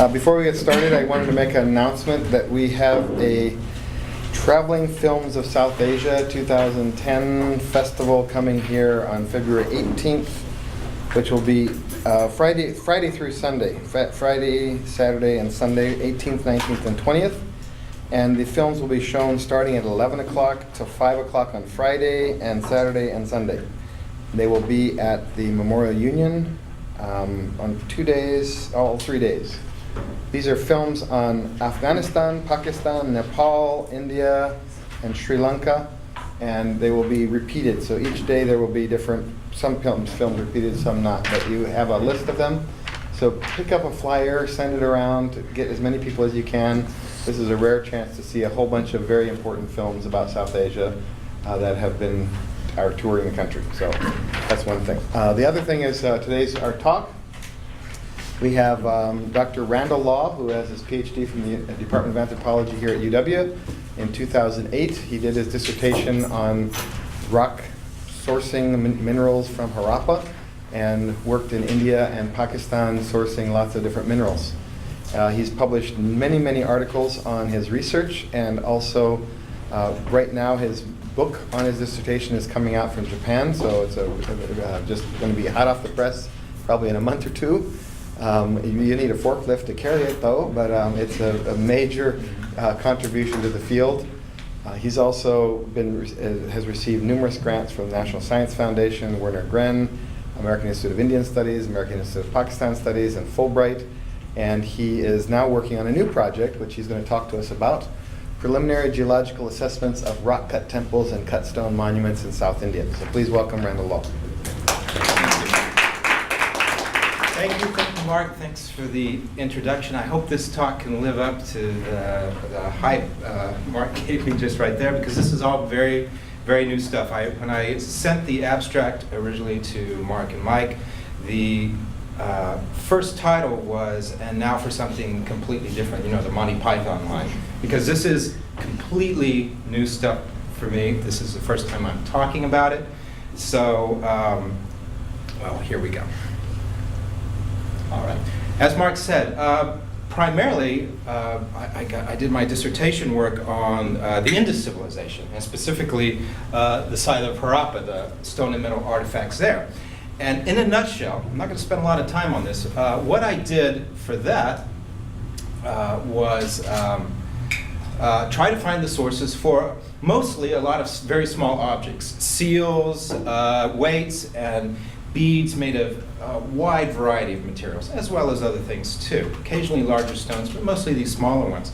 Before we get started, I wanted to make an announcement that we have a Traveling Films of South Asia 2010 festival coming here on February 18th, which will be Friday through Sunday. Friday, Saturday, and Sunday, 18th, 19th, and 20th. And the films will be shown starting at 11 o'clock to 5 o'clock on Friday and Saturday and Sunday. They will be at the Memorial Union on 3 days. These are films on Afghanistan, Pakistan, Nepal, India, and Sri Lanka, and they will be repeated. So each day there will be some films repeated, some not, but you have a list of them. So pick up a flyer, send it around, to get as many people as you can. This is a rare chance to see a whole bunch of very important films about South Asia that are touring the country. So that's one thing. The other thing is today's our talk. We have Dr. Randall Law, who has his PhD from the Department of Anthropology here at UW. In 2008, he did his dissertation on rock sourcing minerals from Harappa and worked in India and Pakistan sourcing lots of different minerals. He's published many articles on his research, and also right now his book on his dissertation is coming out from Japan, so it's just going to be hot off the press probably in a month or two. You need a forklift to carry it, though, but it's a major contribution to the field. He's also has received numerous grants from the National Science Foundation, Werner Gren, American Institute of Indian Studies, American Institute of Pakistan Studies, and Fulbright. And he is now working on a new project, which he's going to talk to us about: preliminary geological assessments of rock-cut temples and cut stone monuments in South India. So please welcome Randall Law. Thank you, Mark. Thanks for the introduction. I hope this talk can live up to the hype Mark gave me just right there, because this is all very, very new stuff. When I sent the abstract originally to Mark and Mike, the first title was, and now for something completely different, the Monty Python line, because this is completely new stuff for me. This is the first time I'm talking about it. So, well, here we go. All right. As Mark said, primarily I did my dissertation work on the Indus civilization, and specifically the site of Harappa, the stone and metal artifacts there. And in a nutshell, I'm not going to spend a lot of time on this, what I did for that was try to find the sources for mostly a lot of very small objects: seals, weights, and beads made of a wide variety of materials, as well as other things too. Occasionally larger stones, but mostly these smaller ones.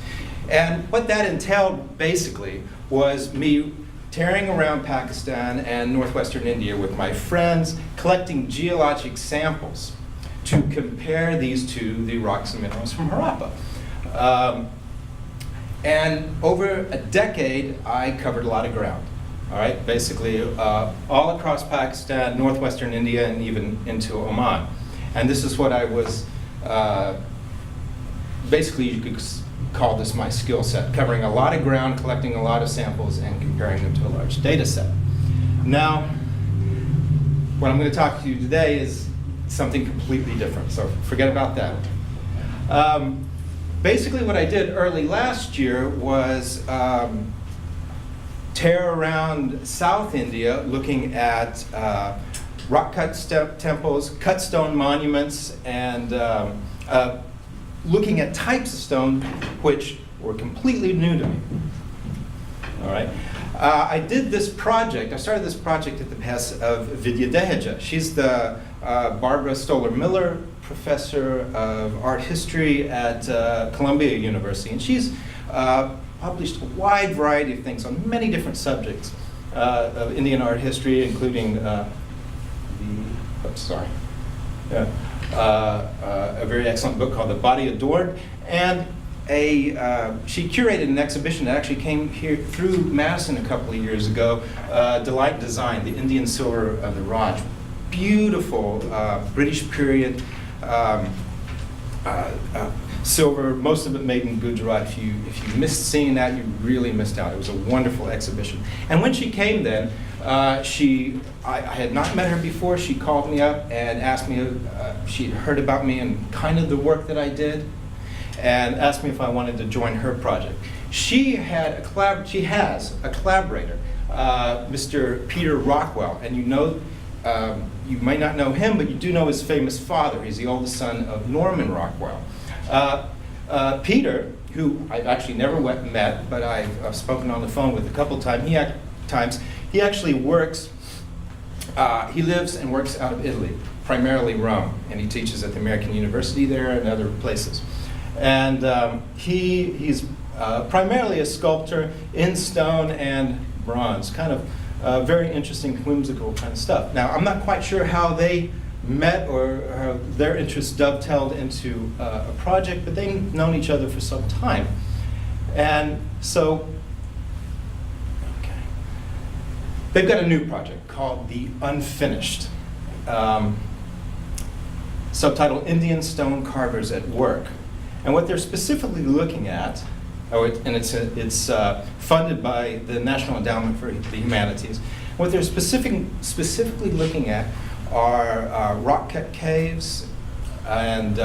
And what that entailed basically was me tearing around Pakistan and northwestern India with my friends, collecting geologic samples to compare these to the rocks and minerals from Harappa. And over a decade, I covered a lot of ground. All right, basically all across Pakistan, northwestern India, and even into Oman. And this is what I was, basically you could call this my skill set: covering a lot of ground, collecting a lot of samples, and comparing them to a large data set. Now, what I'm going to talk to you today is something completely different, so forget about that. Basically what I did early last year was tear around South India, looking at rock-cut temples, cut stone monuments, and looking at types of stone which were completely new to me. All right. I did this project. I started this project at the behest of Vidya Dehejia. She's the Barbara Stoller-Miller Professor of Art History at Columbia University, and she's published a wide variety of things on many different subjects of Indian art history, including a very excellent book called The Body Adored, and she curated an exhibition that actually came here through Madison a couple of years ago, Delight Design, the Indian Silver of the Raj. Beautiful British period silver, most of it made in Gujarat. If you missed seeing that, you really missed out. It was a wonderful exhibition. And when she came then, I had not met her before. She called me up and asked me, she'd heard about me and kind of the work that I did. and asked me if I wanted to join her project. She has a collaborator, Mr. Peter Rockwell, and you might not know him, but you do know his famous father. He's the oldest son of Norman Rockwell. Peter, who I've actually never met, but I've spoken on the phone with a couple times, he actually works, he lives and works out of Italy, primarily Rome, and he teaches at the American University there and other places. And he's primarily a sculptor in stone and bronze, kind of very interesting, whimsical kind of stuff. Now, I'm not quite sure how they met or their interests dovetailed into a project, but they've known each other for some time. And so, okay, they've got a new project called The Unfinished, subtitled Indian Stone Carvers at Work. And what they're specifically looking at, it's funded by the National Endowment for the Humanities. What they're specifically looking at are rockcut caves and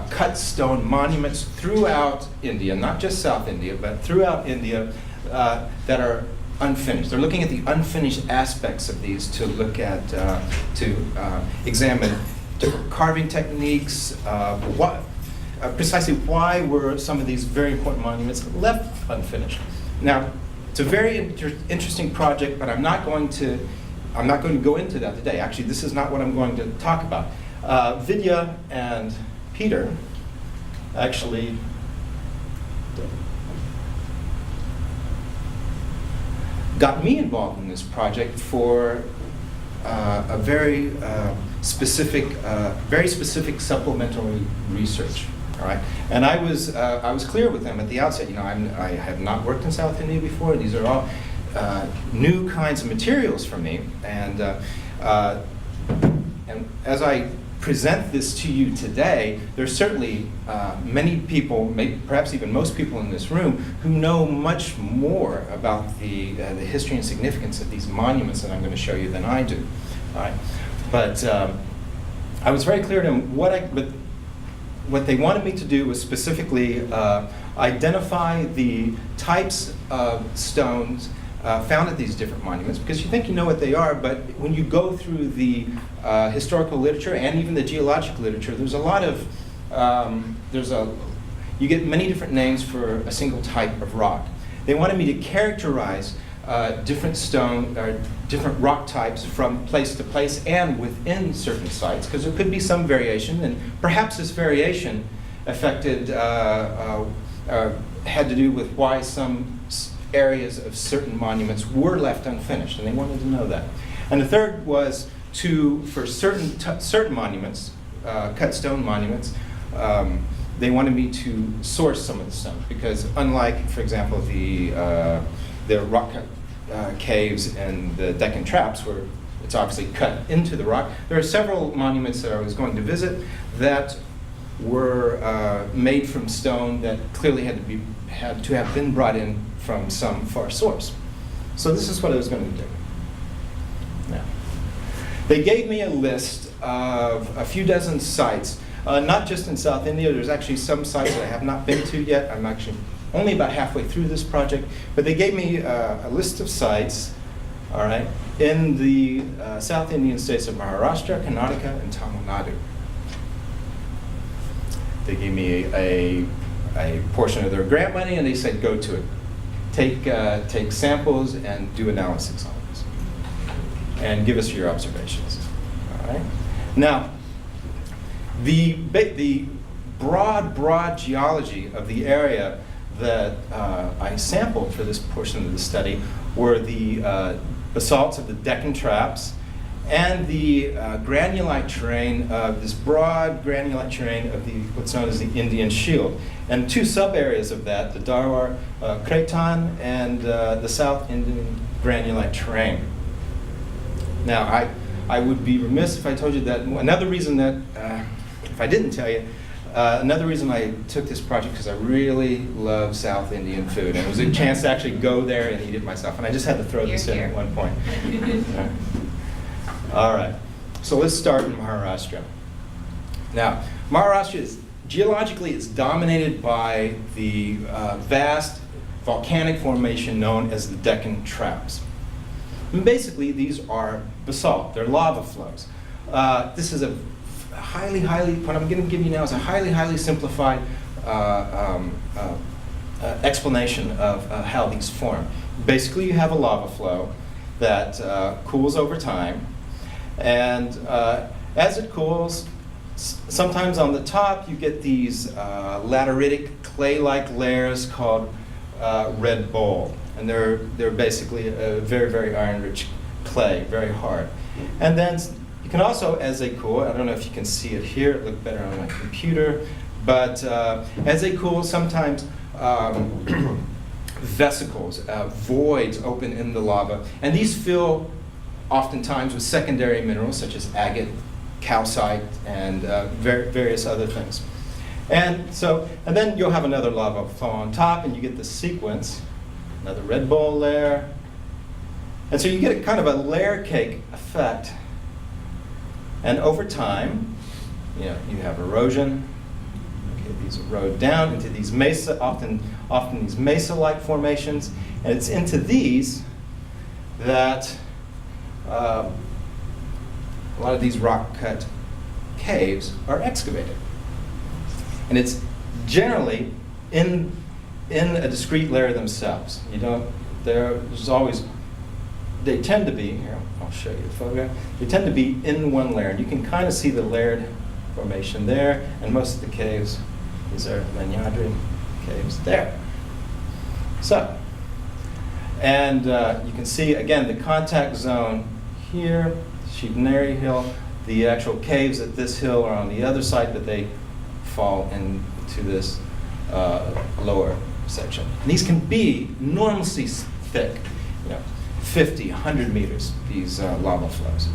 cut stone monuments throughout India, not just South India, but throughout India that are unfinished. They're looking at the unfinished aspects of these to look at, to examine different carving techniques, precisely why were some of these very important monuments left unfinished. Now, it's a very interesting project, but I'm not going to go into that today. Actually, this is not what I'm going to talk about. Vidya and Peter actually got me involved in this project for a very specific supplementary research. All right, and I was clear with them at the outset. You know, I have not worked in South India before. These are all new kinds of materials for me, and as I present this to you today, there's certainly many people, maybe perhaps even most people in this room, who know much more about the history and significance of these monuments that I'm going to show you than I do. All right, but I was very clear to them what they wanted me to do was specifically identify the types of stones found at these different monuments, because you think you know what they are, but when you go through the historical literature and even the geologic literature, there's a lot of, you get many different names for a single type of rock. They wanted me to characterize different stone, or different rock types from place to place and within certain sites, because there could be some variation, and perhaps this variation affected, had to do with why some areas of certain monuments were left unfinished, and they wanted to know that. And the third was for certain monuments, cut stone monuments, they wanted me to source some of the stones, because unlike, for example, the rock cut caves and the Deccan Traps, where it's obviously cut into the rock, there are several monuments that I was going to visit that were made from stone that clearly had to have been brought in from some far source. So this is what I was going to do. Now, they gave me a list of a few dozen sites, not just in South India. There's actually some sites that I have not been to yet. I'm actually only about halfway through this project, but they gave me a list of sites, all right, in the South Indian states of Maharashtra, Karnataka, and Tamil Nadu. They gave me a portion of their grant money, and they said, go to it. Take samples and do analysis on this, and give us your observations. All right. Now, the broad geology of the area that I sampled for this portion of the study were the basalts of the Deccan Traps and the granulite terrain of this broad granulite terrain of what's known as the Indian Shield. And two sub-areas of that, the Darwar Cretan and the South Indian granulite terrain. Now, I would be remiss if I told you that another reason that, if I didn't tell you, another reason I took this project, because I really love South Indian food, and it was a chance to actually go there and eat it myself, and I just had to throw this in at one point. All right, so let's start in Maharashtra. Now, Maharashtra is geologically, it's dominated by the vast volcanic formation known as the Deccan Traps. And basically, these are basalt. They're lava flows. This is a what I'm going to give you now is a highly simplified explanation of how these form. Basically, you have a lava flow that cools over time, and as it cools, sometimes on the top you get these lateritic clay-like layers called red bowl, and they're basically a very iron-rich clay, very hard. And then you can also, as they cool, I don't know if you can see it here, it looked better on my computer, but as they cool, sometimes vesicles, voids open in the lava, and these fill oftentimes with secondary minerals such as agate, calcite, and various other things. And then you'll have another lava flow on top, and you get this sequence, another red bowl layer. And so you get kind of a layer cake effect. And over time, you have erosion. Okay, these erode down into these mesa, often these mesa-like formations, and it's into these that a lot of these rock-cut caves are excavated. And it's generally in a discrete layer themselves. They tend to be, here, I'll show you the photograph, they tend to be in one layer. And you can kind of see the layered formation there, and most of the caves, these are Lanyadri caves there. So, and you can see, again, the contact zone here, Sheepnary Hill. The actual caves at this hill are on the other side, but they fall into this lower section. And these can be enormously thick, 50, 100 meters, these lava flows.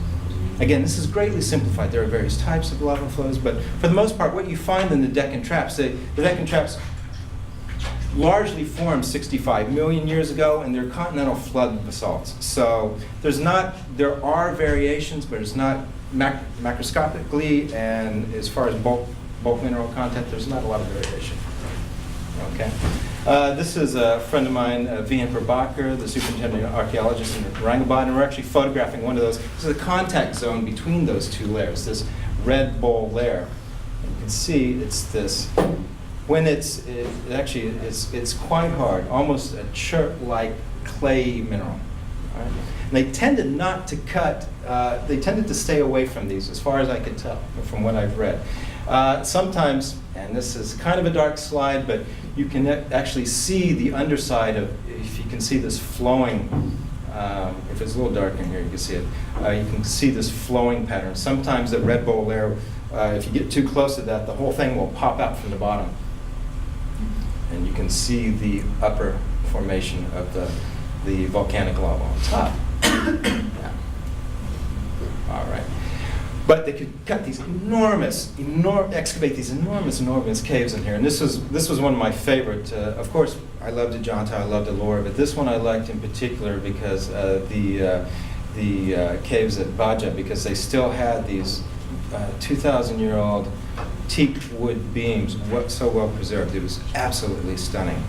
Again, this is greatly simplified. There are various types of lava flows, but for the most part, what you find in the Deccan Traps, the Deccan Traps largely formed 65 million years ago, and they're continental flood basalts. So there are variations, but it's not macroscopically, and as far as bulk mineral content, there's not a lot of variation. Okay. This is a friend of mine, V.N. Prabhakar, the superintendent archaeologist in Aurangabad, and we're actually photographing one of those. This is the contact zone between those two layers, this red bowl layer. And you can see it's this. When it's quite hard, almost a chert-like clay mineral. Right? And they tended not to cut. They tended to stay away from these, as far as I could tell from what I've read. Sometimes, and this is kind of a dark slide, but you can actually see the underside of, if you can see this flowing, if it's a little dark in here, you can see it. You can see this flowing pattern. Sometimes the red bowl layer, if you get too close to that, the whole thing will pop out from the bottom. And you can see the upper formation of the volcanic lava on top. Yeah. All right. But they could cut these excavate these enormous caves in here. And this was one of my favorite. Of course, I loved Ajanta, I loved Ellora, but this one I liked in particular because the caves at Baja, because they still had these 2,000-year-old teak wood beams, so well preserved. It was absolutely stunning.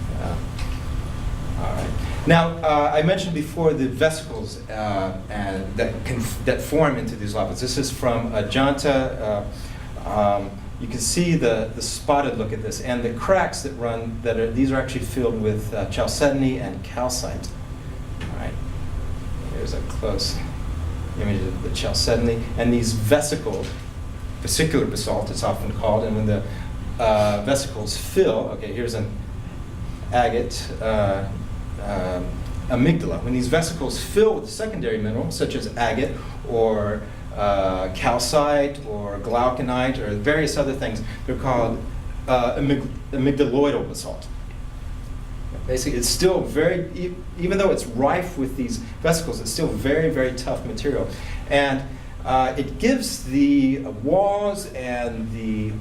All right. Now, I mentioned before the vesicles that form into these lavas. This is from Ajanta. You can see the spotted look at this, and the cracks that run. These are actually filled with chalcedony and calcite. All right. Here's a close image of the chalcedony, and these vesicles. Vesicular basalt, it's often called, and when the vesicles fill, okay, here's an agate amygdala. When these vesicles fill with secondary minerals, such as agate or calcite or glauconite or various other things, they're called amygdaloidal basalt. Basically, it's still very, even though it's rife with these vesicles, it's still very tough material. And it gives the walls and the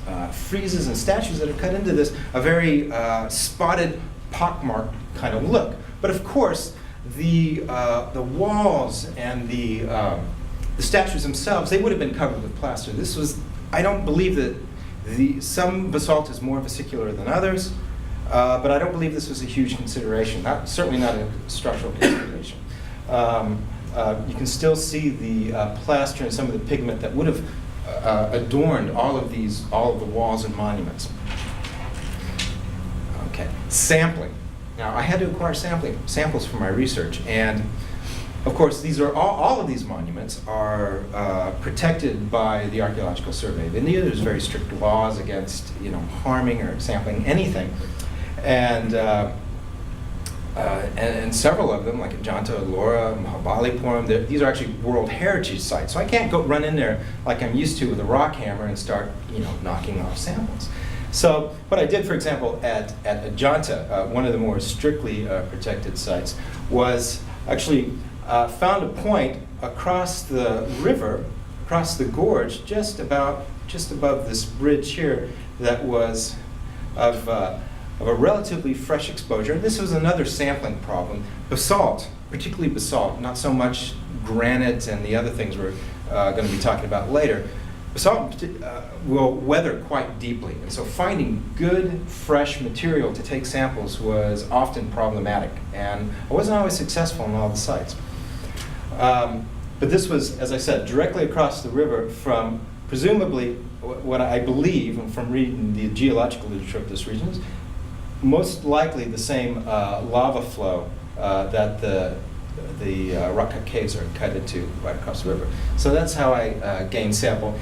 friezes and statues that are cut into this a very spotted, pockmarked kind of look. But of course, the walls and the statues themselves, they would have been covered with plaster. I don't believe that Some basalt is more vesicular than others, but I don't believe this was a huge consideration, certainly not a structural consideration. You can still see the plaster and some of the pigment that would have adorned all of the walls and monuments. Okay, sampling. Now, I had to acquire samples for my research, and of course, these are all of these monuments are protected by the Archaeological Survey of India. There's very strict laws against, harming or sampling anything, and several of them, like Ajanta, Ellora, Mahabalipuram, these are actually World Heritage Sites. So I can't go run in there like I'm used to with a rock hammer and start, knocking off samples. So what I did, for example, at Ajanta, one of the more strictly protected sites, was actually found a point across the river, across the gorge, just above this bridge here, that was of a relatively fresh exposure. This was another sampling problem. Basalt, particularly basalt, not so much granite and the other things we're going to be talking about later. Basalt will weather quite deeply, and so finding good, fresh material to take samples was often problematic, and I wasn't always successful on all the sites. But this was, as I said, directly across the river from, presumably, what I believe, and from reading the geological literature of this region, is most likely the same lava flow that the rockcut caves are cut into right across the river. So that's how I gained sample.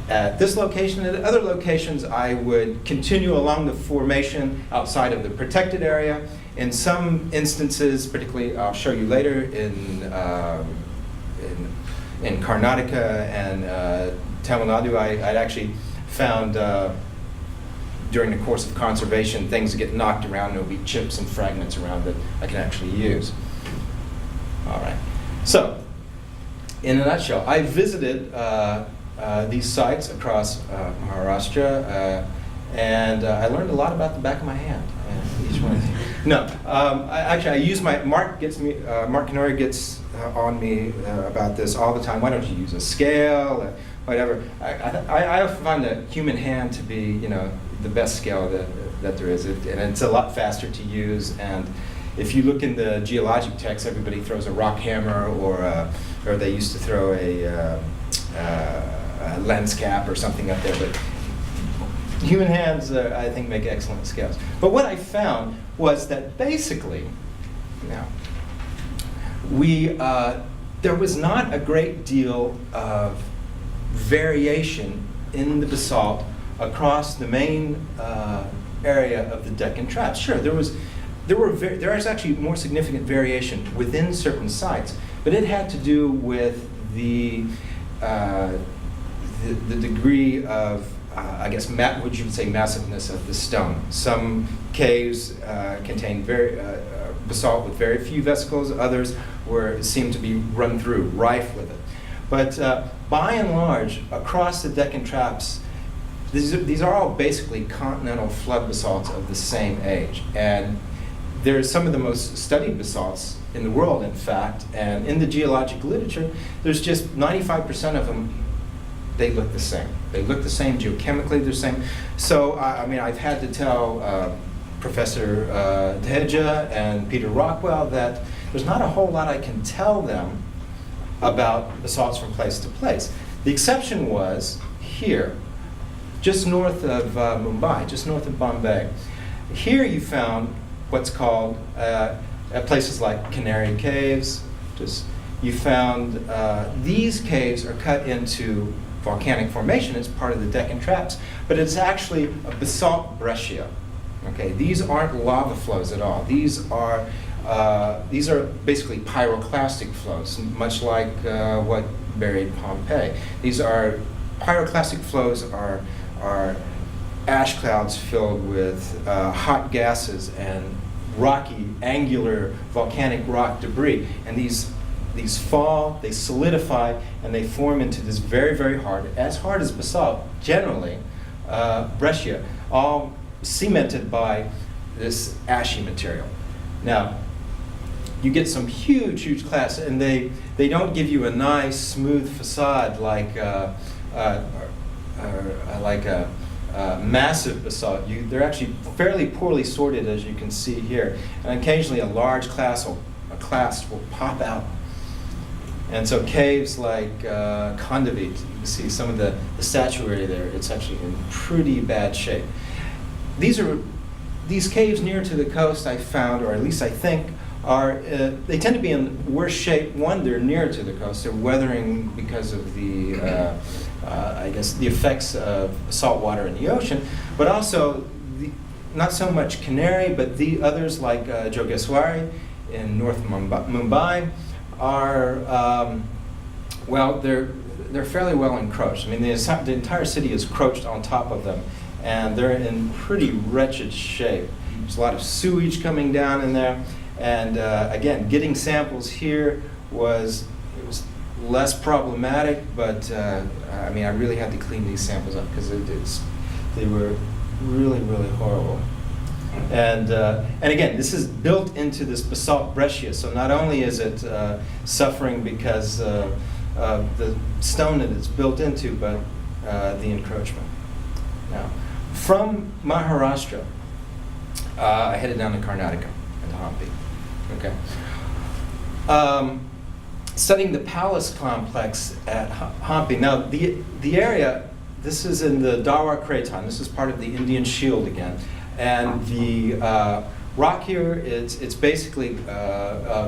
At this location and at other locations, I would continue along the formation outside of the protected area. In some instances, particularly I'll show you later, in Karnataka and Tamil Nadu, I'd actually found during the course of conservation things that get knocked around. There'll be chips and fragments around that I can actually use. All right. So, in a nutshell, I visited these sites across Maharashtra, and I learned a lot about the back of my hand. Each one of these. No, I use Mark Honorary gets on me about this all the time. Why don't you use a scale, whatever? I find the human hand to be, the best scale that there is, and it's a lot faster to use. And if you look in the geologic text, everybody throws a rock hammer, or they used to throw a lens cap or something up there, but human hands, I think, make excellent scales. But what I found was that basically, there was not a great deal of variation in the basalt across the main area of the Deccan Traps. Sure, there is actually more significant variation within certain sites, but it had to do with the degree of I guess what you would say massiveness of the stone. Some caves contain basalt with very few vesicles. Others seem to be run through, rife with it. But by and large, across the Deccan Traps, these are all basically continental flood basalts of the same age. And they're some of the most studied basalts in the world, in fact. And in the geologic literature, there's just 95% of them, they look the same. They look the same, geochemically they're the same. So, I've had to tell Professor Dehejia and Peter Rockwell that there's not a whole lot I can tell them about basalts from place to place. The exception was here, just north of Mumbai, just north of Bombay. Here you found what's called, at places like Canary Caves, you found these caves are cut into volcanic formation. It's part of the Deccan Traps, but it's actually a basalt breccia. Okay, these aren't lava flows at all. These are basically pyroclastic flows, much like what buried Pompeii. These are pyroclastic flows are ash clouds filled with hot gases and rocky, angular, volcanic rock debris, and these fall, they solidify, and they form into this very, very hard as basalt, generally, breccia, all cemented by this ashy material. Now, you get some huge, huge class, and they don't give you a nice, smooth facade like massive basalt. They're actually fairly poorly sorted, as you can see here. And occasionally a large clast will pop out. And so caves like Kondavik, you can see some of the statuary there, it's actually in pretty bad shape. These caves near to the coast I found, or at least I think, they tend to be in worse shape. One, they're near to the coast. They're weathering because of the, I guess, the effects of salt water in the ocean. But also, not so much Canary, but the others like Jogeshwari in North Mumbai are, well, they're fairly well encroached. I mean, the entire city is encroached on top of them, and they're in pretty wretched shape. There's a lot of sewage coming down in there. And again, getting samples here was less problematic, but I mean, I really had to clean these samples up because they were really, really horrible. And again, this is built into this basalt breccia, so not only is it suffering because of the stone that it's built into, but the encroachment. Now, from Maharashtra, I headed down to Karnataka and Hampi. Okay. Studying the palace complex at Hampi. Now, the area, this is in the Dharwar Craton. This is part of the Indian Shield again. And the rock here, it's basically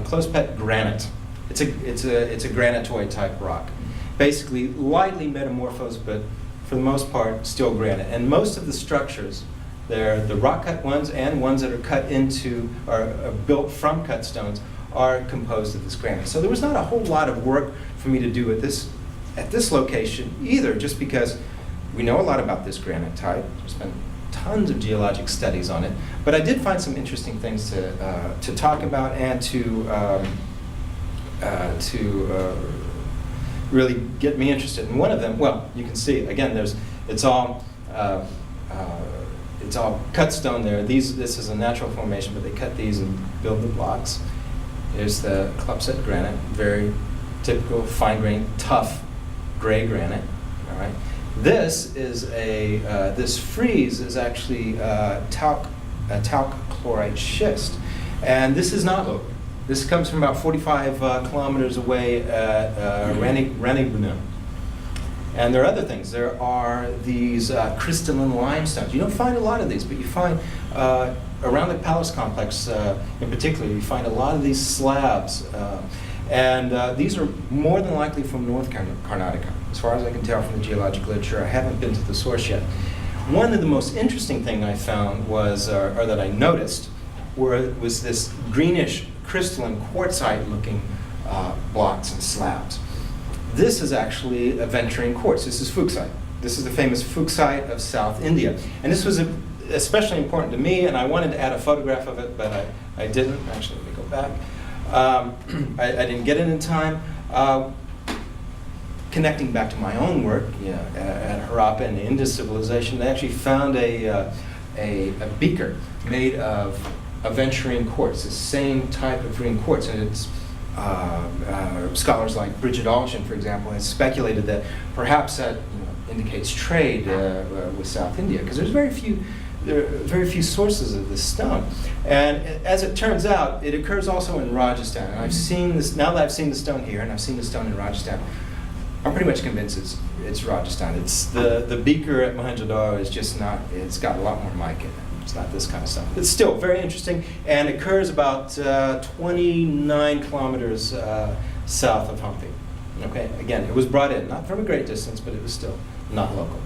close-pet granite. It's a granitoid type rock. Basically lightly metamorphosed, but for the most part, still granite. And most of the structures, they're the rock-cut ones and ones that are cut into, or are built from cut stones, are composed of this granite. So there was not a whole lot of work for me to do at this location either, just because we know a lot about this granite type. There's been tons of geologic studies on it, but I did find some interesting things to talk about and to really get me interested. And one of them, well, you can see again, it's all cut stone there. This is a natural formation, but they cut these and build the blocks. There's the Klopset granite, very typical, fine-grained, tough, gray granite. All right. This is this frieze is actually talc chloride schist, and this is not local. This comes from about 45 kilometers away at Ranibuna. And there are other things. There are these crystalline limestones. You don't find a lot of these, but you find around the palace complex in particular, you find a lot of these slabs. And these are more than likely from North Karnataka, as far as I can tell from the geologic literature. I haven't been to the source yet. One of the most interesting thing I found was, or that I noticed, was this greenish crystalline quartzite-looking blocks and slabs. This is actually aventurine quartz. This is fuchsite. This is the famous fuchsite of South India. And this was especially important to me, and I wanted to add a photograph of it, but I didn't. Actually, let me go back. I didn't get it in time. Connecting back to my own work at Harappa and the Indus civilization, they actually found a beaker made of aventurine quartz, the same type of green quartz. And it's scholars like Bridget Alshan, for example, has speculated that perhaps that indicates trade with South India, because there are very few sources of this stone. And as it turns out, it occurs also in Rajasthan. And I've seen this, now that I've seen the stone here, and I've seen the stone in Rajasthan, I'm pretty much convinced it's Rajasthan. It's the beaker at Mohenjo-daro is just not, it's got a lot more mica in it. It's not this kind of stuff. It's still very interesting, and occurs about 29 kilometers south of Hampi. Okay, again, it was brought in, not from a great distance, but it was still not local.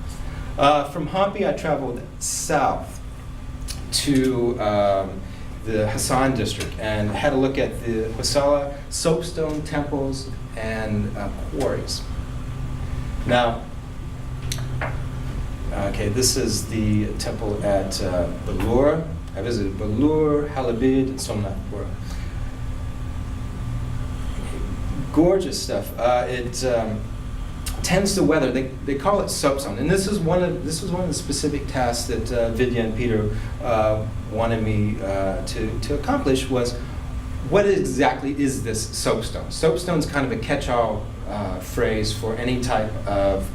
From Hampi, I traveled south to the Hassan district and had a look at the Hosala soapstone temples and quarries. Now, okay, this is the temple at Belur. I visited Belur, Halabid, and Somnathpura. Gorgeous stuff. It tends to weather. They call it soapstone, and this was one of the specific tasks that Vidya and Peter wanted me to accomplish. Was what exactly is this soapstone? Soapstone is kind of a catch-all phrase for any type of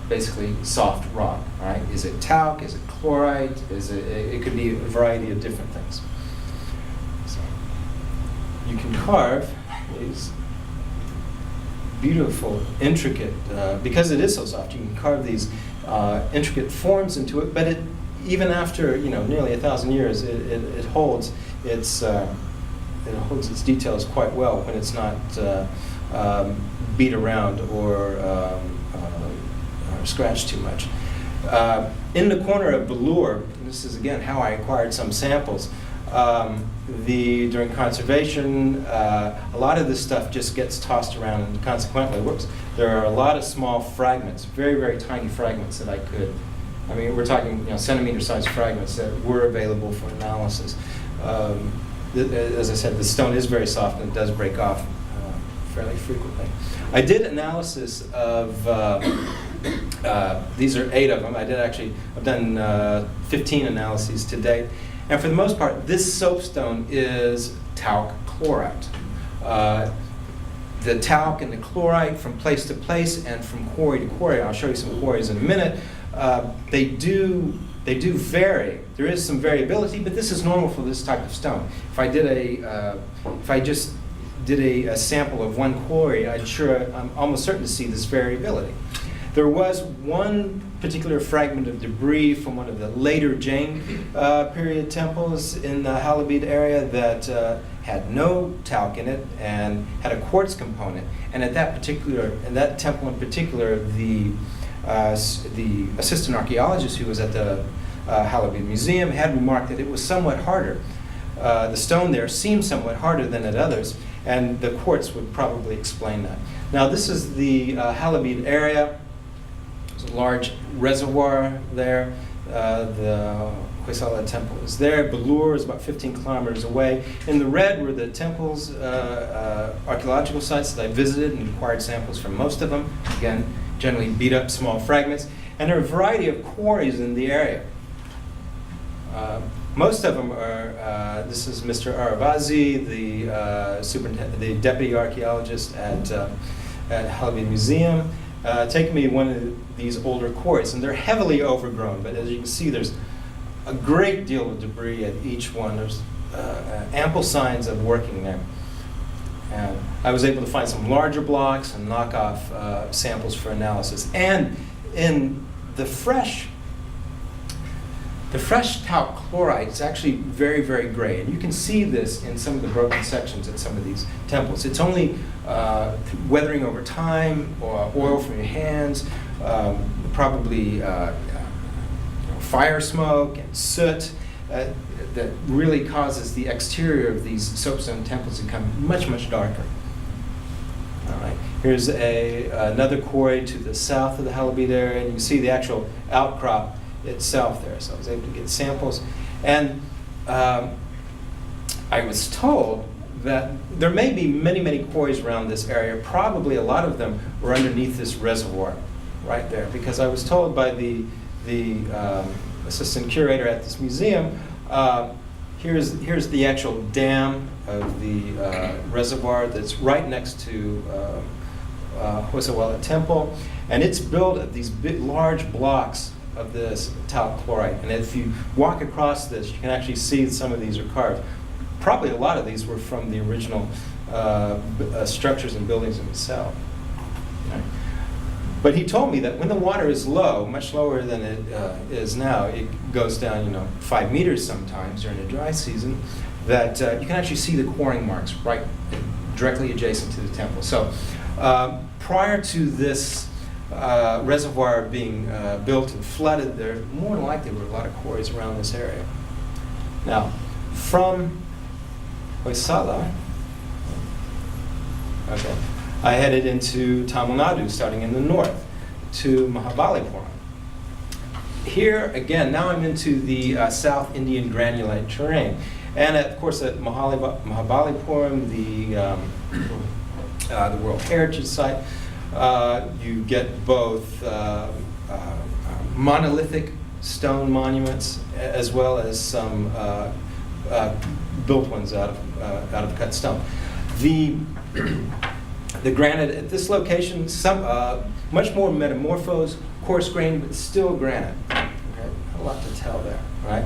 basically soft rock, right? Is it talc? Is it chlorite? It could be a variety of different things. So you can carve these beautiful, intricate, because it is so soft, you can carve these intricate forms into it, but even after nearly 1,000 years, it holds its details quite well when it's not beat around or scratched too much. In the corner of Belur, this is again how I acquired some samples. During conservation, a lot of this stuff just gets tossed around, and consequently, there are a lot of small fragments, very, very tiny fragments that I could, we're talking centimeter-sized fragments that were available for analysis. As I said, the stone is very soft and it does break off fairly frequently. I did analysis of, these are 8 of them. I've done 15 analyses to date. And for the most part, this soapstone is talc chlorite. The talc and the chlorite from place to place and from quarry to quarry, I'll show you some quarries in a minute, they do vary. There is some variability, but this is normal for this type of stone. If I just did a sample of one quarry, I'm almost certain to see this variability. There was one particular fragment of debris from one of the later Jain period temples in the Halabid area that had no talc in it and had a quartz component. And at that temple in particular, the assistant archaeologist who was at the Halabid Museum had remarked that it was somewhat harder. The stone there seemed somewhat harder than at others, and the quartz would probably explain that. Now this is the Halabid area. There's a large reservoir there. The Hoysala temple is there. Belur is about 15 kilometers away. In the red were the temple's archaeological sites that I visited and acquired samples from most of them. Again, generally beat up small fragments. And there are a variety of quarries in the area. Most of them are, this is Mr. Aravazi, the deputy archaeologist at Halabid Museum, taking me one of these older quarries, and they're heavily overgrown, but as you can see, there's a great deal of debris at each one. There's ample signs of working there. And I was able to find some larger blocks and knock off samples for analysis. And in the fresh talc chlorite is actually very, very gray. And you can see this in some of the broken sections at some of these temples. It's only weathering over time, or oil from your hands, probably fire smoke and soot that really causes the exterior of these soapstone temples to become much, much darker. All right. Here's another quarry to the south of the Halabid area, and you can see the actual outcrop itself there. So I was able to get samples. And I was told that there may be many, many quarries around this area. Probably a lot of them were underneath this reservoir right there, because I was told by the assistant curator at this museum, here's the actual dam of the reservoir that's right next to Hoysala Temple, and it's built of these big, large blocks of this talc chlorite. And if you walk across this, you can actually see some of these are carved. Probably a lot of these were from the original structures and buildings themselves. Okay. But he told me that when the water is low, much lower than it is now, it goes down 5 meters sometimes during the dry season, that you can actually see the quarrying marks right directly adjacent to the temple. So prior to this reservoir being built and flooded, there more than likely were a lot of quarries around this area. Now, from Hoysala, okay, I headed into Tamil Nadu, starting in the north, to Mahabalipuram. Here, again, now I'm into the South Indian granulate terrain. And of course at Mahabalipuram, the World Heritage Site, you get both monolithic stone monuments as well as some built ones out of cut stone. The granite at this location, much more metamorphosed, coarse grain, but still granite. Okay? A lot to tell there, right?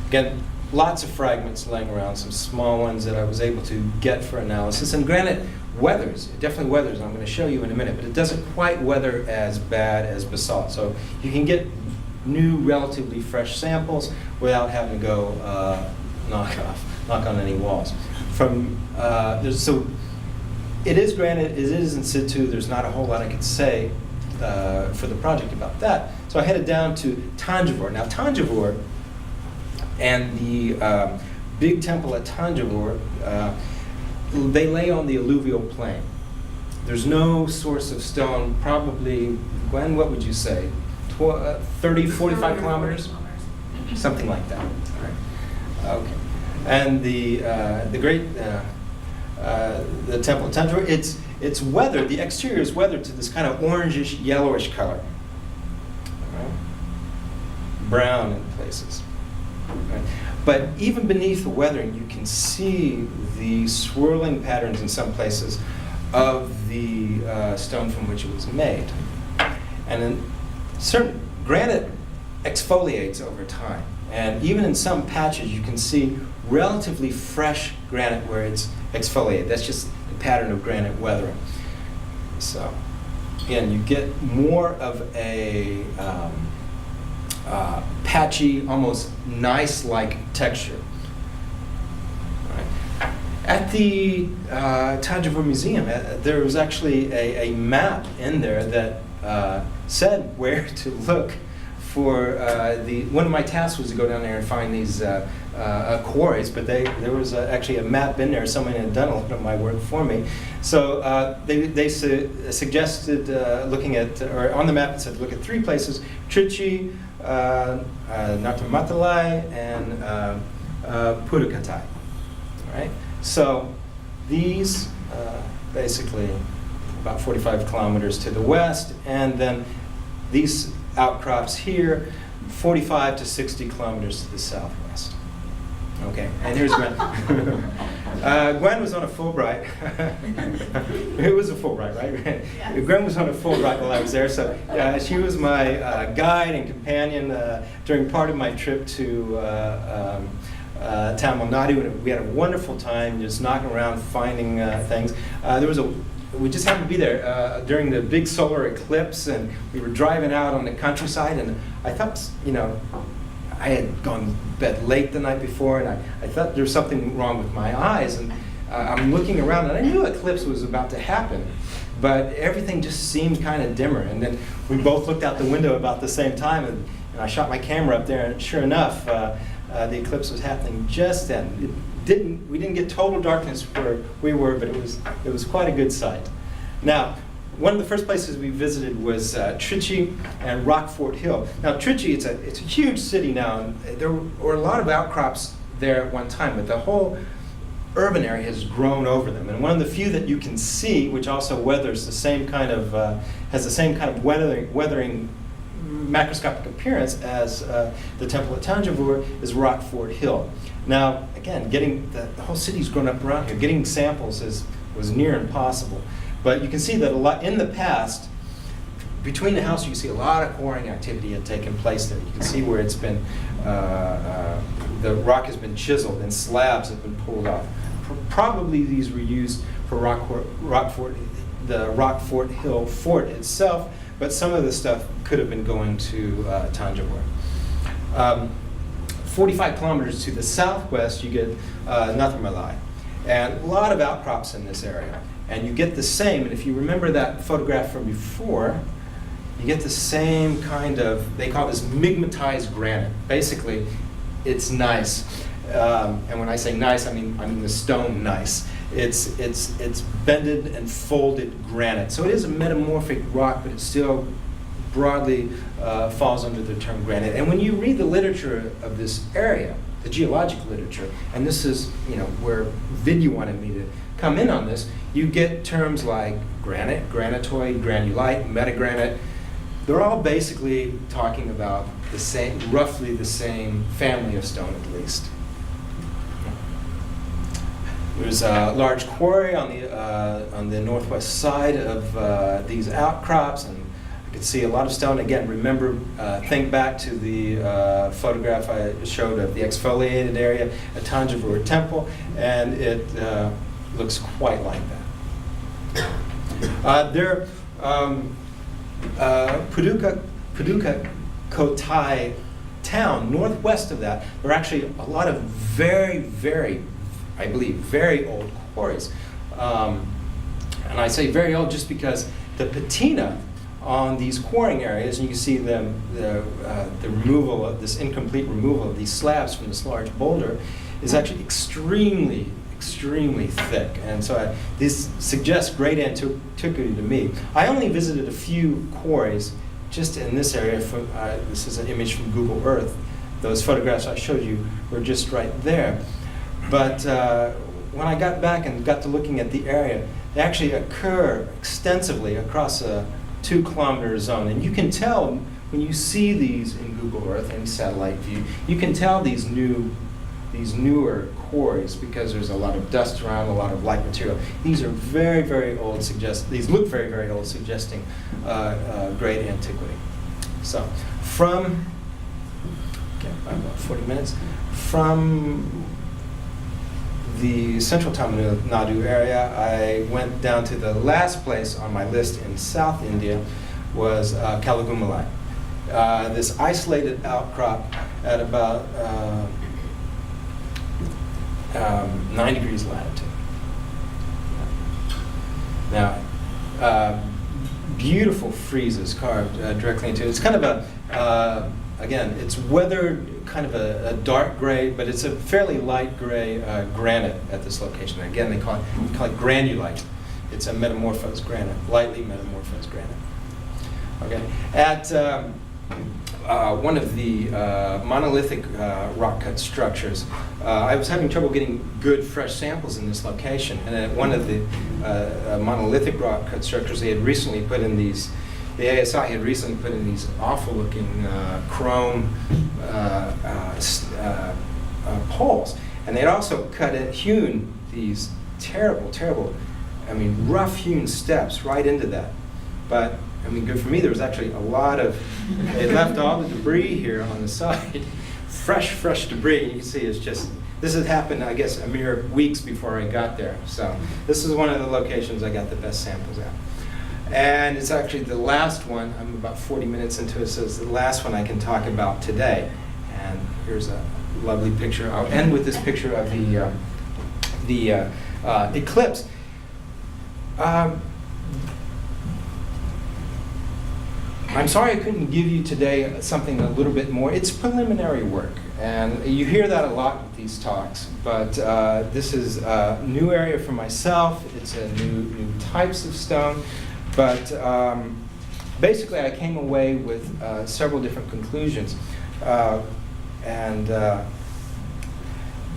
Again, lots of fragments laying around, some small ones that I was able to get for analysis. And granite weathers, it definitely weathers, and I'm going to show you in a minute, but it doesn't quite weather as bad as basalt. So you can get new, relatively fresh samples without having to go knock on any walls. So it is granite, it is in situ, there's not a whole lot I could say for the project about that. So I headed down to Tanjavur. Now Tanjavur and the big temple at Tanjavur, they lay on the alluvial plain. There's no source of stone, probably, Gwen, what would you say? 30, 45 kilometers? Something like that. All right. Okay. And the great the temple at Tanjavur, it's weathered. The exterior is weathered to this kind of orangish, yellowish color. All right. Brown in places. Right. But even beneath the weathering, you can see the swirling patterns in some places of the stone from which it was made. And then certain granite exfoliates over time. And even in some patches, you can see relatively fresh granite where it's exfoliated. That's just the pattern of granite weathering. So again, you get more of a patchy, almost gneiss-like texture. Right. At the Tanjavur Museum, there was actually a map in there that said where to look for one of my tasks was to go down there and find these quarries, but there was actually a map in there. Someone had done a lot of my work for me. So they suggested looking at, or on the map it said look at 3 places: Trichy, Natamatalai, and Pudukkottai. All right. So these basically about 45 kilometers to the west, and then these outcrops here, 45 to 60 kilometers to the southwest. Okay, and here's Gwen. Gwen was on a Fulbright. It was a Fulbright, right? Yes. Gwen was on a Fulbright while I was there, so she was my guide and companion during part of my trip to Tamil Nadu, and we had a wonderful time just knocking around finding things. We just happened to be there during the big solar eclipse, and we were driving out on the countryside, and I thought, I had gone to bed late the night before, and I thought there was something wrong with my eyes, and I'm looking around, and I knew eclipse was about to happen, but everything just seemed kind of dimmer, and then we both looked out the window about the same time, and I shot my camera up there, and sure enough, the eclipse was happening just then. We didn't get total darkness where we were, but it was quite a good sight. Now, one of the first places we visited was Trichy and Rockfort Hill. Now, Trichy, it's a huge city now, and there were a lot of outcrops there at one time, but the whole urban area has grown over them. And one of the few that you can see, which also weathers the same kind of has the same kind of weathering macroscopic appearance as the temple at Tanjavur, is Rockfort Hill. Now, again, getting the whole city's grown up around here. Getting samples was near impossible. But you can see that a lot in the past, between the house, you see a lot of quarrying activity had taken place there. You can see where it's been, the rock has been chiseled and slabs have been pulled off. Probably these were used for the Rockfort Hill fort itself, but some of the stuff could have been going to Tanjavur. 45 kilometers to the southwest, you get Nathamalai, and a lot of outcrops in this area. And you get the same, and if you remember that photograph from before, you get the same kind of, they call this migmatized granite. Basically, it's gneiss. And when I say gneiss, I mean the stone gneiss. It's bended and folded granite. So it is a metamorphic rock, but it still broadly falls under the term granite. And when you read the literature of this area, the geologic literature, and this is where Vidya wanted me to come in on this, you get terms like granite, granitoid, granulite, metagranite. They're all basically talking about the same, roughly the same family of stone at least. There's a large quarry on the northwest side of these outcrops, and You can see a lot of stone. Again, remember, think back to the photograph I showed of the exfoliated area at Tanjavur Temple, and it looks quite like that. Paducah Kotai town, northwest of that, there are actually a lot of very, I believe, very old quarries. And I say very old just because the patina on these quarrying areas, and you can see the removal of this incomplete removal of these slabs from this large boulder, is actually extremely thick. And so this suggests great antiquity to me. I only visited a few quarries just in this area. This is an image from Google Earth. Those photographs I showed you were just right there. But when I got back and got to looking at the area, they actually occur extensively across a 2-kilometer zone. And you can tell when you see these in Google Earth, any satellite view, you can tell these newer quarries because there's a lot of dust around, a lot of light material. These are very old, these look very old, suggesting great antiquity. So from, about 40 minutes, from the central Tamil Nadu area, I went down to the last place on my list in South India, was Kalagumalai. This isolated outcrop at about 9 degrees latitude. Now, beautiful friezes carved directly into it. It's kind of a, again, it's weathered, kind of a dark gray, but it's a fairly light gray granite at this location. Again, they call it granulite. It's a metamorphosed granite, lightly metamorphosed granite. Okay, at one of the monolithic rock cut structures, I was having trouble getting good fresh samples in this location, and at one of the monolithic rock cut structures, they had recently put in these, the ASI had recently put in these awful looking chrome poles, and they'd also hewn these terrible, I mean, rough hewn steps right into that. But I mean, good for me, there was actually a lot of, they left all the debris here on the side, fresh debris, and you can see it's just, this had happened, I guess, a mere weeks before I got there. So this is one of the locations I got the best samples at. And it's actually the last one, I'm about 40 minutes into it, so it's the last one I can talk about today. And here's a lovely picture. I'll end with this picture of the eclipse. I'm sorry I couldn't give you today something a little bit more. It's preliminary work, and you hear that a lot with these talks, but this is a new area for myself. It's a new types of stone, but basically I came away with several different conclusions, and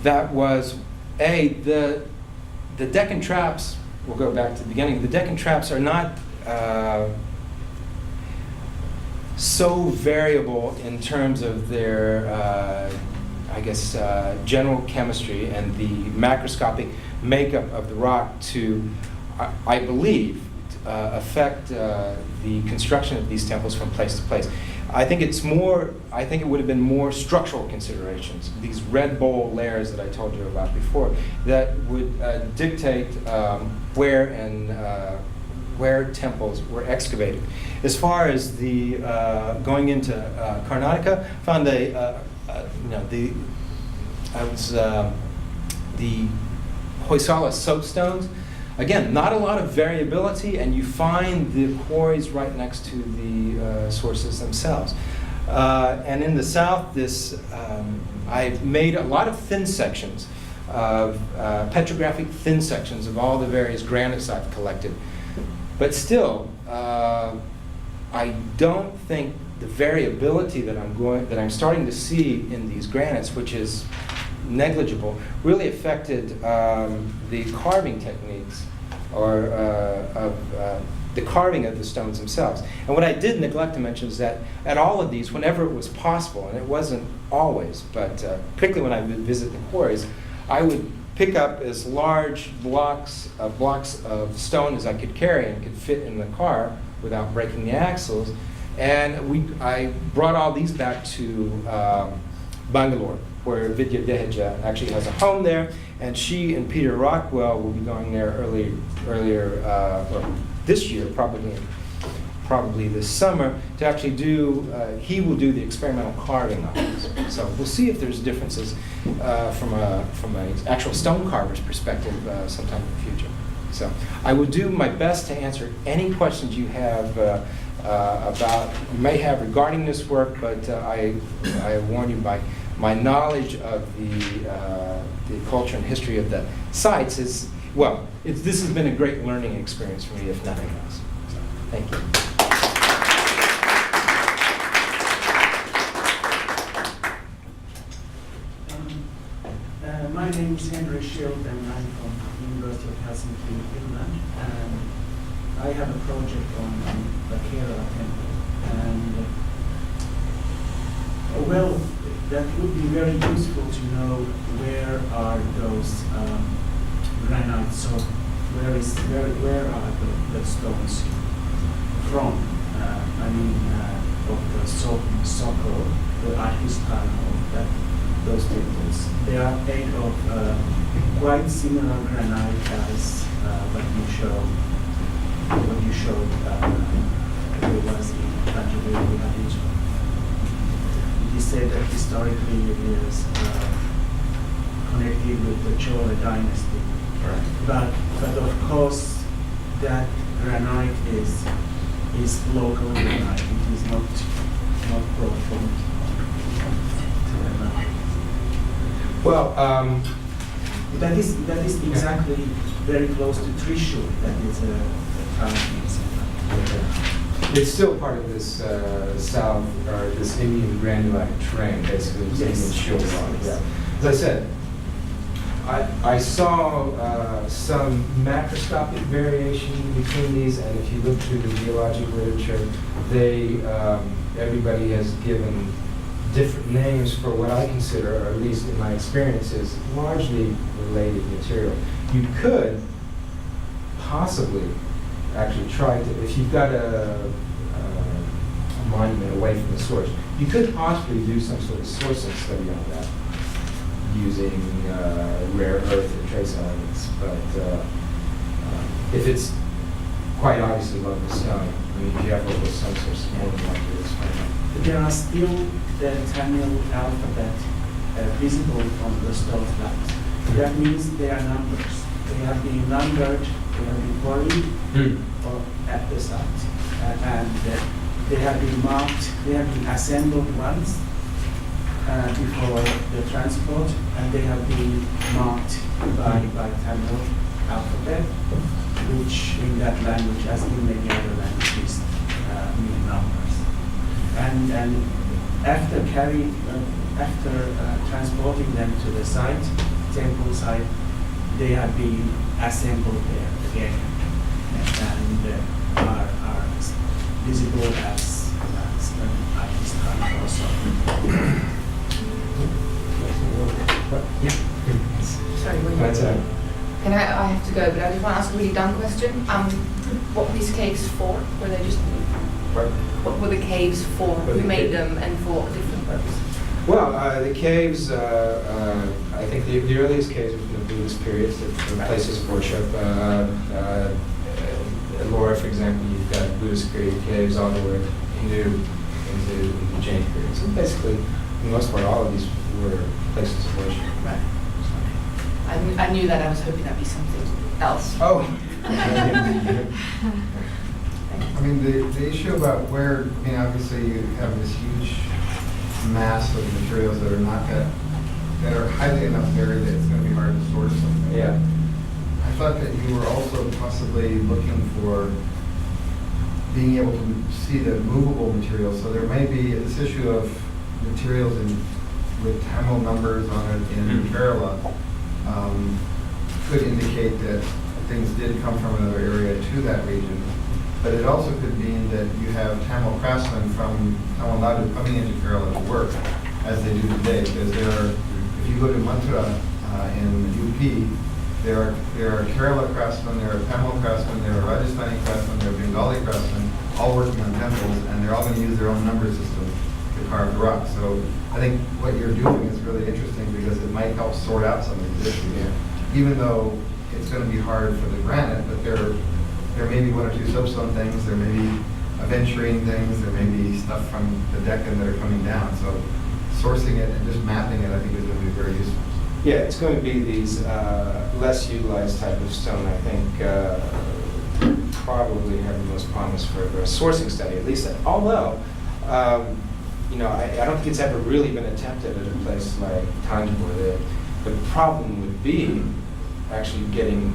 that was, the Deccan traps, we'll go back to the beginning, the Deccan traps are not so variable in terms of their, I guess, general chemistry and the macroscopic makeup of the rock to, I believe, affect the construction of these temples from place to place. I think it's more, I think it would have been more structural considerations, these red bowl layers that I told you about before, that would dictate where temples were excavated. As far as the going into Karnataka, found the Hoysala soapstones. Again, not a lot of variability, and you find the quarries right next to the sources themselves. And in the south, I've made a lot of thin sections of petrographic thin sections of all the various granites I've collected. But still, I don't think the variability that I'm starting to see in these granites, which is negligible, really affected the carving techniques or the carving of the stones themselves. And what I did neglect to mention is that at all of these, whenever it was possible, and it wasn't always, but particularly when I would visit the quarries, I would pick up as large blocks of stone as I could carry and could fit in the car without breaking the axles. And I brought all these back to Bangalore, where Vidya Dehejia actually has a home there, and she and Peter Rockwell will be going there earlier or this year, probably this summer, to actually do, he will do the experimental carving on these. So we'll see if there's differences from an actual stone carver's perspective sometime in the future. So I will do my best to answer any questions you have you may have regarding this work, but I warn you, my knowledge of the culture and history of the sites is, well, this has been a great learning experience for me, if nothing else. So, thank you. My name is Henry Schild, and I'm from the University of Helsinki in Finland. And I have a project on the Kerala temple. And well, that would be very useful to know where are those granites. So where are the stones from? I mean, of the Soko, the Arhistan of that. Those temples. They are made of quite similar granite as what you showed. It was in Randall. It is said that historically it is connected with the Chola dynasty. Right. But of course that granite is local granite. It is not brought from. Well, that is exactly very close to Trishul. That is a town in Finland. it's still part of this south, or this Indian granulite terrain, basically, this Indian shield rock. Yeah. As I said, I saw some macroscopic variation between these, and if you look through the geologic literature, everybody has given different names for what I consider, or at least in my experience, is largely related material. You could possibly actually try to, if you've got a monument away from the source, you could possibly do some sort of sourcing study on that using rare earth and trace elements. But if it's quite obviously local stone, I mean, if you have local stone source, more than likely it's fine. There are still the Tamil alphabet visible on the stone slabs. That means they are numbers. They have been numbered, they have been quarried or at the site. And they have been marked, they have been assembled once before the transport, and they have been marked by Tamil alphabet, which in that language, as in many other languages, mean numbers. And after transporting them to the site, temple site, they have been assembled there again and are visible as an artist also. Sorry, can I have to go, but I just want to ask a really dumb question. What were these caves for? Were they just what were the caves for? Who made them, and for what different purposes? Well, the caves, I think the earliest caves were from the Buddhist periods, the places of worship. In Laura, for example, you've got Buddhist period caves all the way into Jain periods. So basically, for the most part, all of these were places of worship. Right. I knew that. I was hoping that'd be something else. Oh. I mean, the issue about where, I mean, obviously you have this huge mass of materials that are highly enough buried that it's going to be hard to source something. Yeah. I thought that you were also possibly looking for being able to see the movable materials. So there may be this issue of materials with Tamil numbers on it in Kerala could indicate that things did come from another area to that region. But it also could mean that you have Tamil craftsmen from Tamil Nadu coming into Kerala to work, as they do today. Because if you go to Mantra in UP, there are Kerala craftsmen, there are Tamil craftsmen, there are Rajasthani craftsmen, there are Bengali craftsmen all working on pencils, and they're all going to use their own number system to carve the rock. So I think what you're doing is really interesting because it might help sort out some of these issues. Yeah. Even though it's going to be hard for the granite, but there may be one or two soapstone things, there may be aventurine things, there may be stuff from the Deccan that are coming down. So sourcing it and just mapping it, I think, is going to be very useful. Yeah, it's going to be these less utilized type of stone, I think, probably have the most promise for a sourcing study, at least. Although, you know, I don't think it's ever really been attempted at a place like Thanjavur. The problem would be actually getting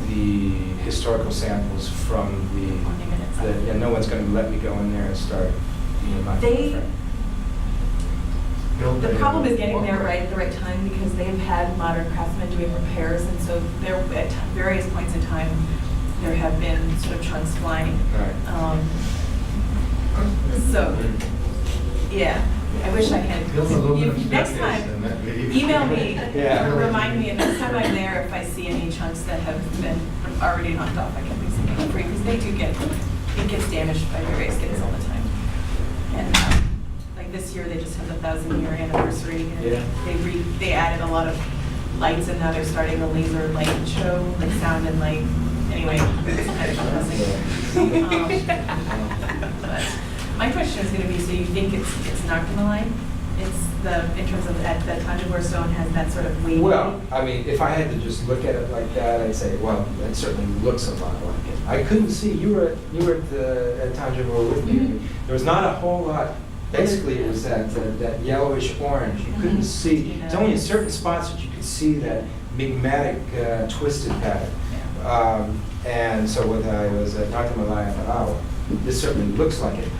the historical samples from and no one's going to let me go in there and start, you know, not The problem is getting there right at the right time because they have had modern craftsmen doing repairs, and so there at various points in time there have been sort of chunks flying. Right. So, yeah, I wish I had. Next time, email me, Yeah. remind me, and next time I'm there, if I see any chunks that have been already knocked off, I can leave something for free because they do it gets damaged by various things all the time. And like this year, they just had the 1,000-year anniversary, and Yeah. they added a lot of lights, and now they're starting a laser light show, like sound and light. Anyway, it's kind of depressing. But my question is going to be: so you think it's not going to lie? It's in terms of that Thanjavur stone has that sort of weight. Well, I mean, if I had to just look at it like that, I'd say, well, it certainly looks a lot like it. I couldn't see. You were at Thanjavur with me. Mhm. There was not a whole lot. Basically, it was that yellowish orange. You couldn't Mhm. see. It's only in certain spots that you could see that migmatic twisted pattern. And so when I was at Dr. Malaya, I thought, oh, this certainly looks like it.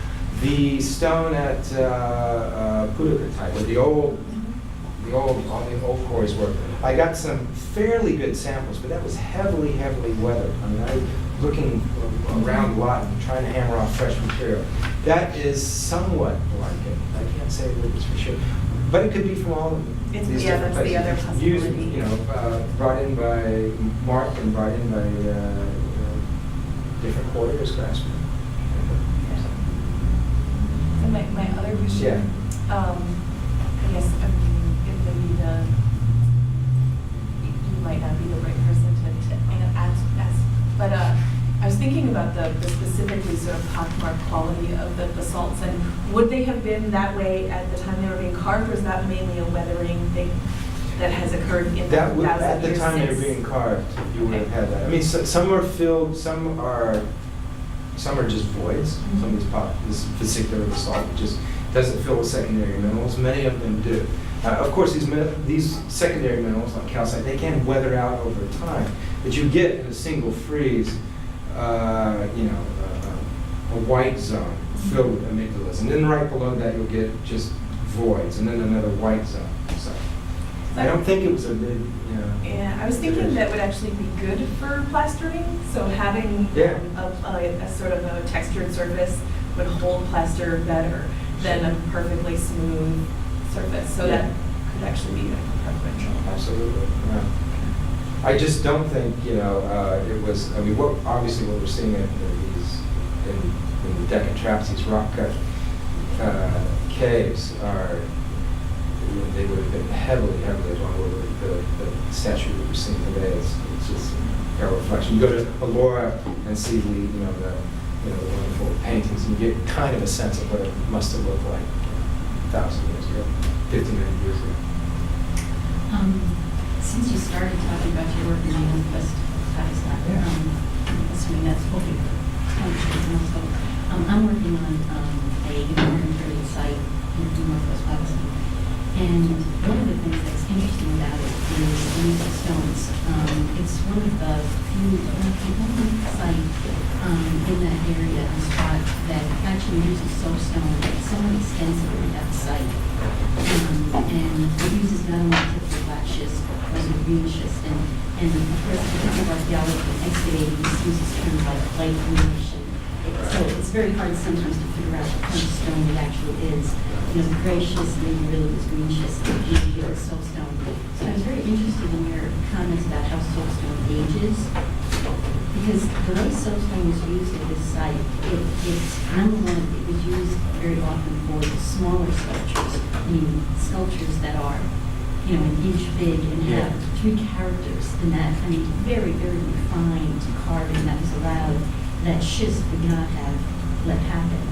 The stone at Pudukkottai, where all the old quarries were, I got some fairly good samples, but that was heavily weathered. I mean, I was looking around a lot and trying to hammer off fresh material. That is somewhat like it. I can't say that it's for sure, but it could be from all of them. These different that's the places. other possibility. Used, you know, brought in by Mark and brought in by different quarries craftsmen. And my other question, I guess, I mean, it would be you might not be the right person to ask, but I was thinking about the specifically sort of pockmarked quality of the basalts, and would they have been that way at the time they were being carved, or is that mainly a weathering thing that has occurred in the 1,000 years since? At the time they were being carved, you would have had that. I mean, some are filled, some are just voids. Mm-hmm. Some of this particular basalt just doesn't fill with secondary minerals. Many of them do. Of course, these secondary minerals like calcite, they can weather out over time, but you get in a single freeze, a white zone filled with amygdalas, and then right below that you'll get just voids, and then another white zone. So I don't think it was a big. Yeah, I was thinking that would actually be good for plastering. So having a sort of a textured surface would hold plaster better than a perfectly smooth surface. So that could actually be preferential. Absolutely. Yeah. I just don't think it was. I mean, obviously what we're seeing in the Deccan traps, these rock cut caves are. They would have been heavily along with the statue that we're seeing today. It's just a reflection. You go to Elora and see the wonderful paintings, and you get kind of a sense of what it must have looked like 1,000 years ago, 1,500 years ago. Since you started talking about your work in the Northwest Pakistan, I'm assuming that's hoping for I'm working on a modern period site in Northwest Pakistan. And one of the things that's interesting about it is the use of stones. It's one of the few sites in that area and spot that actually uses soapstone somewhat extensively at the site. And it uses not only typical black schist, but also green schist. And of course, because of archaeology and excavating, this uses terms like light greenish. So it's very hard sometimes to figure out what kind of stone it actually is. The gray schist maybe really was green schist, maybe it was soapstone. So I was very interested in your comments about how soapstone ages. Because the way soapstone was used at this site, it's, number one, it was used very often for smaller sculptures, meaning sculptures that are, you know, an inch big and have three characters, and that, I mean, very, very refined carving that was allowed, that schist would not have let happen.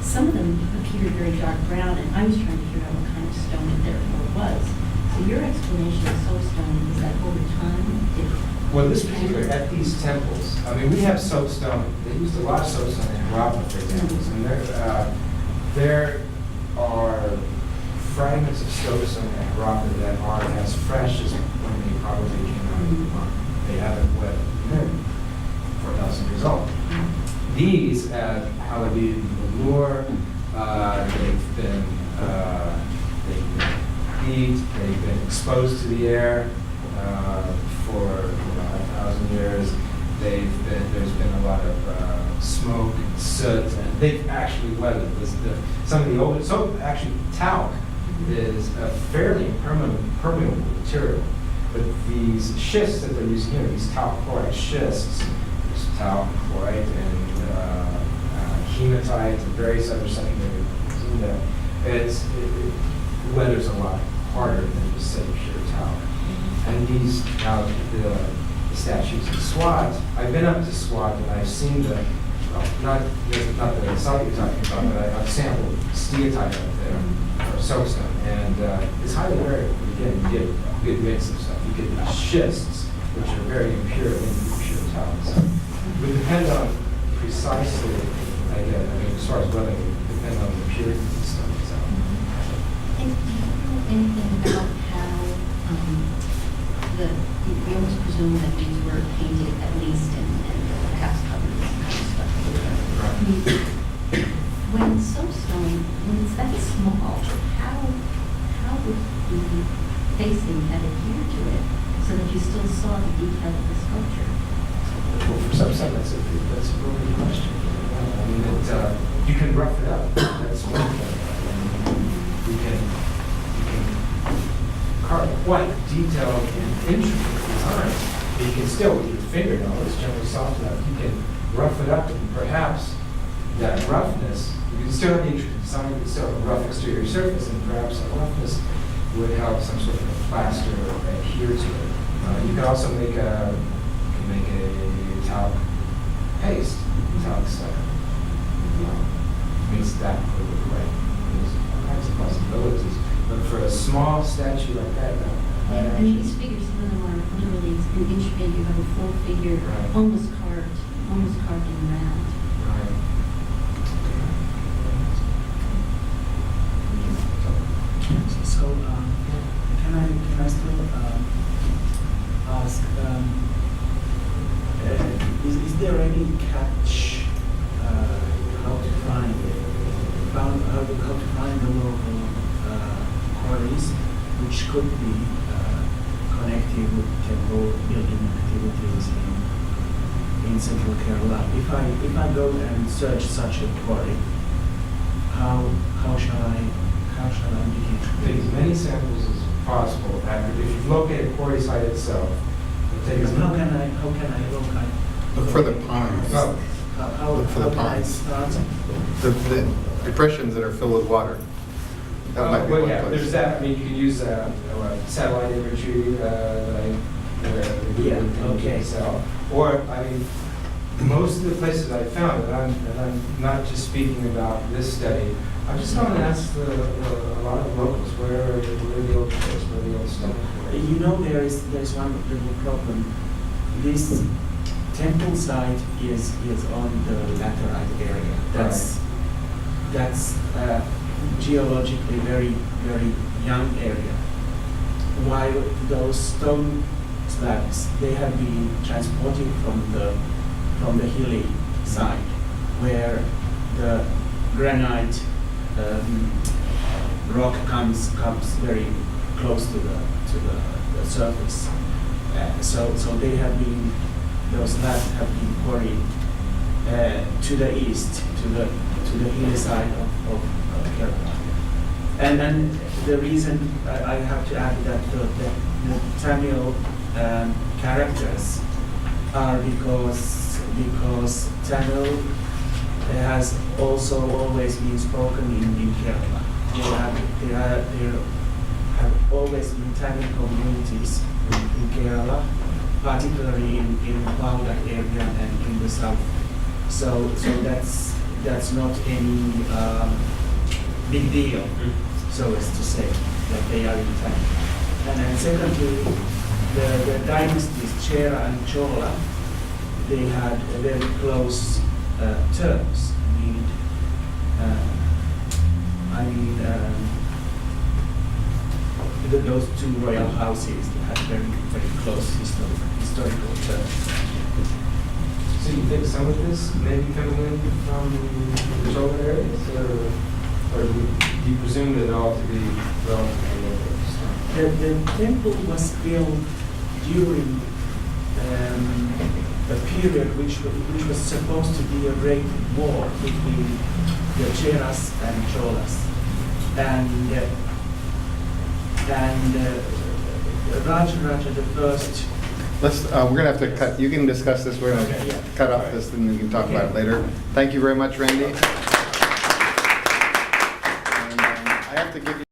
Some of them appeared very dark brown, and I was trying to figure out what kind of stone it therefore was. So your explanation of soapstone is that over time, Well, this particular, at these temples, I mean, we have soapstone, they used a lot of soapstone in Harappa, for example, and there are fragments of soapstone in Harappa that are as fresh as when they probably came out of the mine. They haven't wet for 1,000 years old. These at Halabi and Lure, they've been heat, they've been exposed to the air for 1,000 years. There's been a lot of smoke and soot, and they've actually weathered this. Some of the older, so actually talc is a fairly permeable material, but these schists that they're using here, these talc chloride schists, there's talc chloride and hematite and various other secondary things in there. It weathers a lot harder than just say pure talc. And these now the statues in Swat. I've been up to Swat and I've seen the not the site you're talking about, but I've sampled steatite up there, or soapstone, and it's highly variable. Again, you get a good mix of stuff. You get these schists, which are very impure and pure talc. So it would depend on precisely, again, I mean, as far as weathering, it would depend on the purity of the stone itself. And do you know anything about how we almost presume that these were painted at least and perhaps covered with some kind of stuff? I mean, when soapstone, when it's that small, how would the facing have adhered to it so that you still saw the detail of the sculpture? Well, for some stuff, that's a really good question. I mean, you can rough it up. That's one thing. You can carve quite detailed and intricate design. But you can still, with your fingernail, it's generally soft enough, you can rough it up, and perhaps that roughness, you can still have the intricate design, you can still have a rough exterior surface, and perhaps that roughness would help some sort of a plaster adhere to it. You can also make a talc paste, talc stuff. Makes that look right. There's all kinds of possibilities. But for a small statue like that, Yeah, I mean, these figures, some of them are literally an inch big. You have a full figure, Right. almost carved in round. right. So, can I still ask, is there any catch how to find the local quarries, which could be connected with temple building activities in Central Kerala? If I go and search such a quarry, how shall I begin? Take as many samples as possible. If you locate a quarry site itself, you'll take as How many. can I locate? Look for the ponds. Oh, Look for the can I ponds. start? The depressions that are filled with water. That might be well, one yeah, place. there's that. I mean, you can use satellite imagery Yeah, okay. So, or I mean, most of the places I found, and I'm not just speaking about this study. I've just gone and asked a lot of locals where are the old quarries, where are the old stone quarries. You know, there's one little problem. This temple site is on the laterite area. That's geologically very young area. While those stone slabs, they have been transported from the hilly side, where the granite rock comes very close to the surface. So they have been, those slabs have been quarried to the east, to the hilly side of Kerala. And then the reason I have to add that the Tamil characters are because Tamil has also always been spoken in Kerala. There have always been Tamil communities in Kerala, particularly in Valda area and in the south. So that's not any big deal, so as to say, that they are in Tamil. And then secondly, the dynasties Chera and Chola, they had very close terms. Those two royal houses, they had very close historical terms. So you think some of this may be coming in from the shoulder areas, or do you presume it all to be relatively local? The temple was built during a period which was supposed to be a great war between the Cheras and Cholas. And Rajaraja the first. We're gonna have to cut, you can discuss this, we're Okay, gonna yeah. cut off this and we can talk about it later. Thank you very much, Randy. And, I have to give you